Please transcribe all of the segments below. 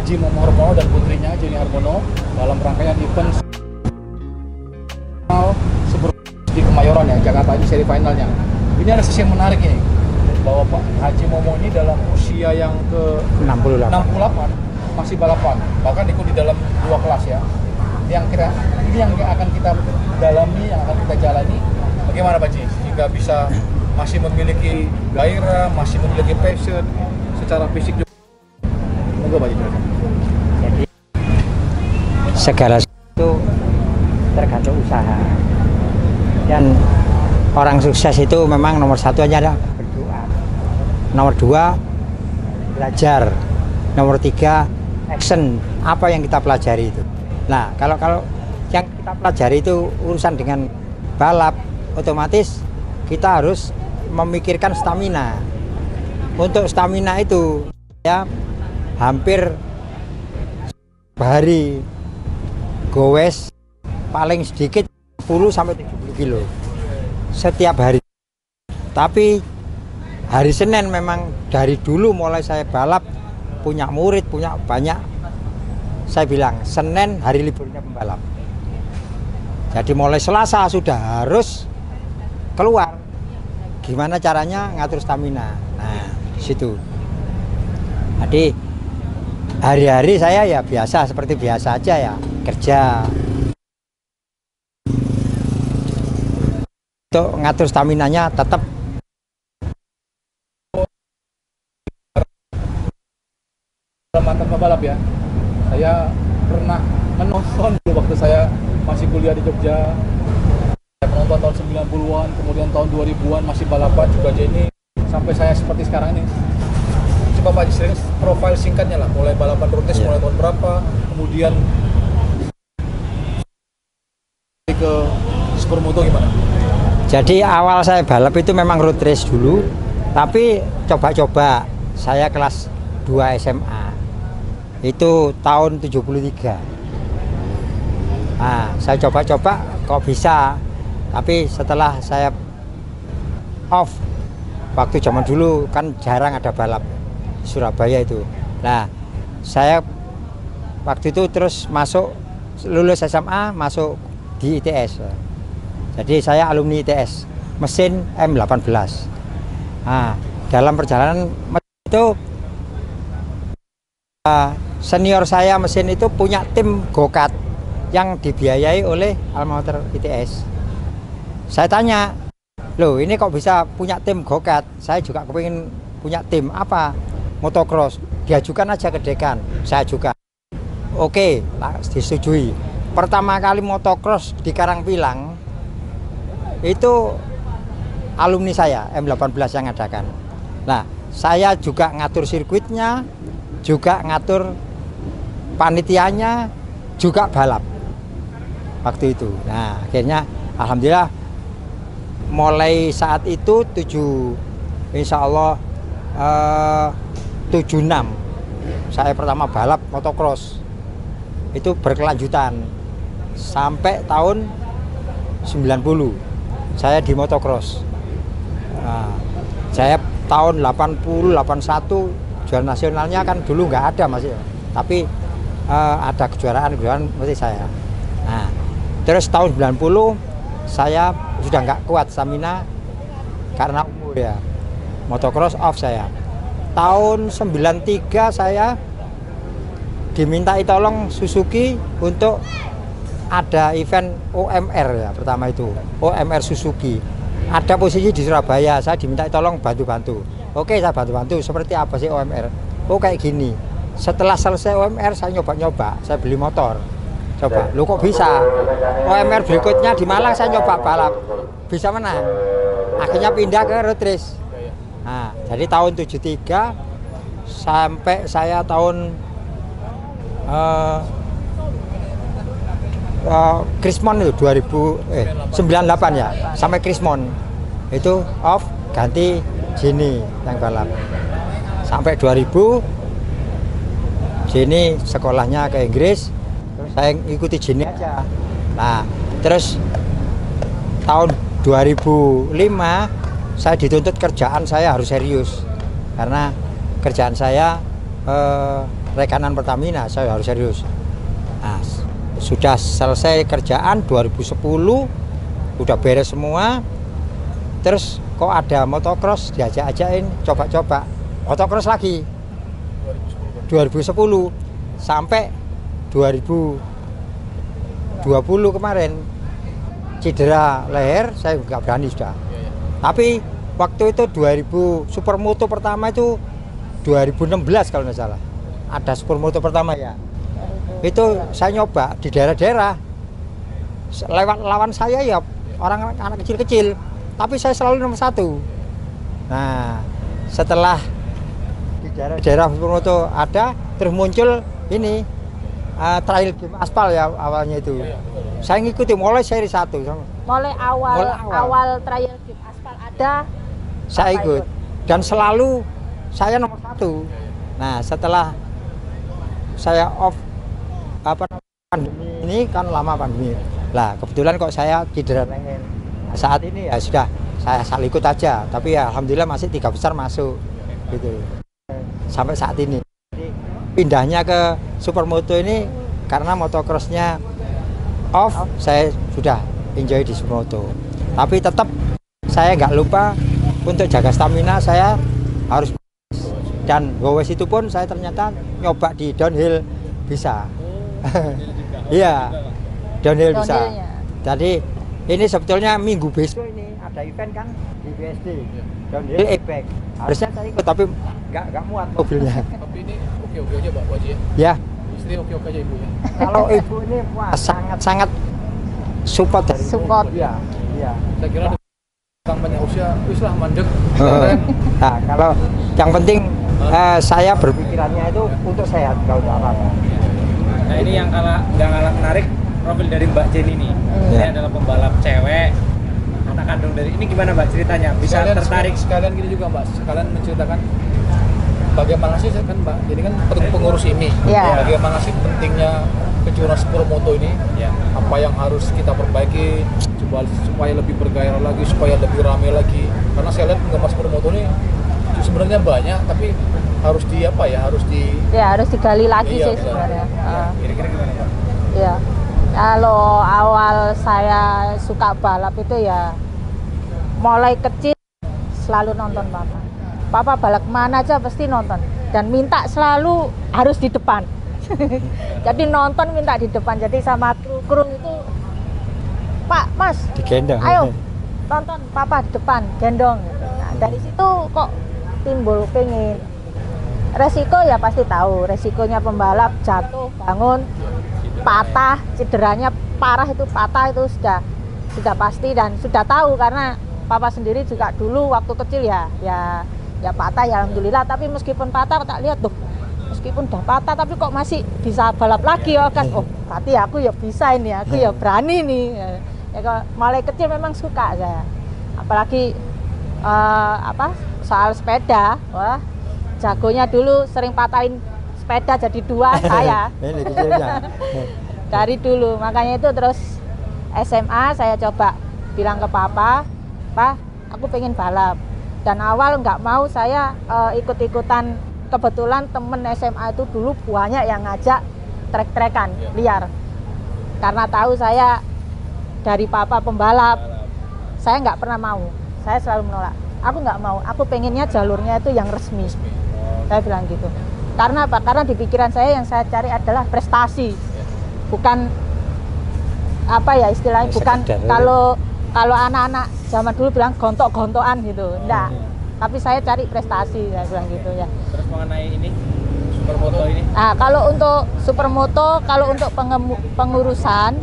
Haji Momo Harmono dan putrinya Jenny Harmono dalam rangkaian event di Kemayoran ya, Jakarta, ini seri finalnya. Ini ada sisi yang menarik ini, bahwa Pak Haji Momo ini dalam usia yang ke 68 masih balapan, bahkan ikut di dalam 2 kelas ya. Ini yang akan kita dalami, yang akan kita jalani. Bagaimana Pak Ji, jika bisa masih memiliki gairah, masih memiliki passion secara fisik juga. Monggo Pak Ji. Jadi segala sesuatu tergantung usaha. Dan orang sukses itu memang nomor 1 aja adalah berdoa, nomor 2 belajar, nomor 3 action, apa yang kita pelajari itu. Nah, kalau yang kita pelajari itu urusan dengan balap, otomatis kita harus memikirkan stamina. Untuk stamina itu ya hampir hari gowes paling sedikit 10 sampai 70 kilo setiap hari. Tapi hari Senin memang dari dulu mulai saya balap, punya murid, punya banyak, saya bilang Senin hari liburnya pembalap. Jadi mulai Selasa sudah harus keluar. Gimana caranya ngatur stamina. Nah, di situ. Jadi hari-hari saya ya biasa, seperti biasa aja ya, kerja. Untuk ngatur staminanya tetap mantan pembalap ya. Saya pernah menonton dulu waktu saya masih kuliah di Jogja. Saya menonton tahun 90-an, kemudian tahun 2000-an masih balapan juga Jenny, sampai saya seperti sekarang ini. Coba Pak Ji, profil singkatnya lah, mulai balapan road race mulai tahun berapa, kemudian ke supermoto gimana? Jadi awal saya balap itu memang road race dulu, tapi coba-coba saya kelas 2 SMA. Itu tahun 73. Nah, saya coba-coba kok bisa. Tapi setelah saya off, waktu zaman dulu kan jarang ada balap di Surabaya itu. Nah, saya waktu itu terus masuk, lulus SMA, masuk di ITS. Jadi saya alumni ITS, mesin M18. Nah, dalam perjalanan itu senior saya mesin itu punya tim go-kart yang dibiayai oleh alma mater ITS. Saya tanya, loh ini kok bisa punya tim go-kart? Saya juga kepingin punya tim apa? Motocross. Diajukan aja ke dekan. Saya juga. Oke, disetujui. Pertama kali motocross di Karangpilang itu alumni saya M18 yang ngadakan. Nah, saya juga ngatur sirkuitnya, juga ngatur panitianya, juga balap waktu itu. Nah, akhirnya alhamdulillah mulai saat itu insya Allah 76 saya pertama balap motocross. Itu berkelanjutan sampai tahun 90 saya di motocross. Nah, saya tahun 80, 81 juara nasionalnya kan dulu nggak ada masih, tapi ada kejuaraan mesti saya. Nah, terus tahun 90 saya sudah nggak kuat stamina karena umur ya, motocross off saya. Tahun 93 saya dimintai tolong Suzuki untuk ada event OMR ya, pertama itu OMR Suzuki. Ada posisi di Surabaya, saya diminta tolong bantu-bantu. Oke, saya bantu-bantu. Seperti apa sih OMR? Oh, kayak gini. Setelah selesai OMR saya nyoba-nyoba, saya beli motor. Coba, lu kok bisa? OMR berikutnya di Malang saya nyoba balap, bisa menang. Akhirnya pindah ke road race. Nah, jadi tahun 73 sampai saya tahun Krismon itu 98 ya, sampai Krismon itu off, ganti Jenny yang balap sampai 2000. Jenny sekolahnya ke Inggris, terus saya ikuti Jenny aja. Nah, terus tahun 2005 saya dituntut kerjaan saya harus serius karena kerjaan saya rekanan Pertamina, saya harus serius. Nah, sudah selesai kerjaan 2010, udah beres semua. Terus kok ada motocross, diajak-ajakin coba-coba motocross lagi 2010 sampai 2020 kemarin cedera leher, saya nggak berani sudah. Tapi waktu itu 2000 supermoto pertama itu 2016 kalau nggak salah, ada supermoto pertama ya. Itu saya nyoba di daerah-daerah, lewat lawan saya ya orang anak kecil-kecil, tapi saya selalu nomor 1. Nah, setelah di daerah-daerah supermoto ada, terus muncul ini trail game aspal ya awalnya itu. Saya ngikuti mulai seri 1. Mulai awal trial game aspal ada, saya ikut dan selalu saya nomor 1. Nah, setelah saya off pandemi ini kan lama pandemi. Lah kebetulan kok saya cedera leher. Nah, saat ini ya sudah saya asal ikut aja, tapi ya alhamdulillah masih 3 besar masuk gitu. Sampai saat ini. Pindahnya ke supermoto ini karena motocrossnya off, saya sudah enjoy di supermoto. Tapi tetap saya nggak lupa untuk jaga stamina, saya harus, dan gowes itu pun saya ternyata nyoba di downhill bisa. Iya, downhill bisa. Jadi ini sebetulnya minggu besok ini ada event kan di BSD, downhill Apex. Harusnya saya ikut tapi nggak muat mobilnya. Tapi ini oke-oke aja Pak Waji ya? Ya. Istri oke-oke aja Ibu ya? Kalau Ibu ini wah sangat-sangat support dari Support. Iya. Iya. Saya kira orang banyak usia, wis lah mandek. Nah, kalau yang penting saya berpikirannya itu untuk sehat, kalau untuk apa-apa. Nah ini yang nggak kalah menarik profil dari Mbak Jenny nih. Ini adalah pembalap cewek, anak kandung dari ini, gimana Mbak ceritanya bisa tertarik? Sekalian gini juga Mbak, sekalian menceritakan bagaimana sih kan Mbak, jadi kan pengurus ini, bagaimana sih pentingnya kejuaraan supermoto ini, apa yang harus kita perbaiki supaya lebih bergairah lagi, supaya lebih ramai lagi. Karena saya lihat penggemar supermoto ini sebenarnya banyak, tapi harus harus digali lagi sih sebenarnya. Kira-kira gimana Pak? Ya, kalau awal saya suka balap itu ya mulai kecil selalu nonton papa. Papa balap kemana aja pasti nonton dan minta selalu harus di depan. Jadi nonton minta di depan. Jadi sama kru itu, Pak, Mas, digendong. Ayo tonton papa di depan, gendong. Nah, dari situ kok timbul pengen. Resiko ya pasti tahu, resikonya pembalap jatuh, bangun, patah, cederanya parah itu patah itu sudah pasti dan sudah tahu karena papa sendiri juga dulu waktu kecil ya patah ya alhamdulillah, tapi meskipun patah tak lihat tuh, meskipun udah patah tapi kok masih bisa balap lagi ya kan. Oh, berarti aku ya bisa ini, aku ya berani nih. Ya kalau mulai kecil memang suka saya. Apalagi soal sepeda, wah jagonya dulu sering patahin sepeda jadi 2 saya. Ini kecilnya. Dari dulu, makanya itu terus SMA saya coba bilang ke papa, Pak, aku pengen balap. Dan awal nggak mau saya ikut-ikutan, kebetulan temen SMA itu dulu banyak yang ngajak trek-trekan liar. Karena tahu saya dari papa pembalap, saya nggak pernah mau, saya selalu menolak. Aku nggak mau, aku pengennya jalurnya itu yang resmi. Saya bilang gitu. Karena apa? Karena di pikiran saya yang saya cari adalah prestasi, bukan apa ya istilahnya, bukan kalau anak-anak zaman dulu bilang gontok-gontokan gitu, enggak. Tapi saya cari prestasi, saya bilang gitu ya. Terus mengenai ini supermoto ini? Nah, kalau untuk supermoto, kalau untuk pengurusan,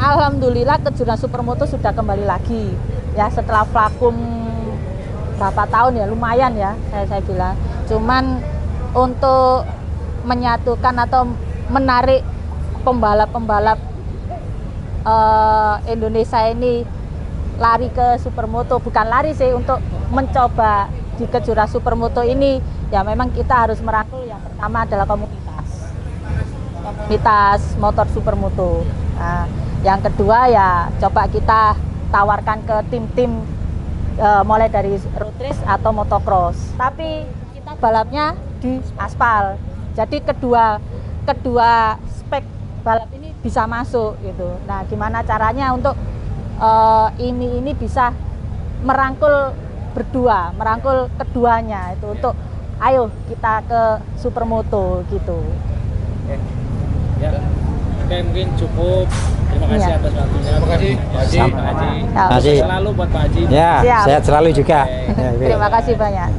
alhamdulillah kejuaraan supermoto sudah kembali lagi. Ya setelah vakum berapa tahun ya, lumayan ya saya bilang. Cuman untuk menyatukan atau menarik pembalap-pembalap Indonesia ini lari ke supermoto, bukan lari sih, untuk mencoba di kejuaraan supermoto ini ya memang kita harus merangkul. Yang pertama adalah komunitas motor supermoto. Nah, yang kedua ya coba kita tawarkan ke tim-tim mulai dari road race atau motocross. Tapi kita balapnya di aspal. Jadi kedua spek balap ini bisa masuk gitu. Nah, gimana caranya untuk ini bisa merangkul berdua, merangkul keduanya itu untuk ayo kita ke supermoto gitu. Ya. Oke, mungkin cukup. Terima kasih Iya. atas waktunya. Terima kasih, Pak Haji. Pak Haji. Ya. Kasih. Selalu buat Pak Haji. Ya, Siap. sehat selalu juga. Oke. Ya, Terima kasih banyak.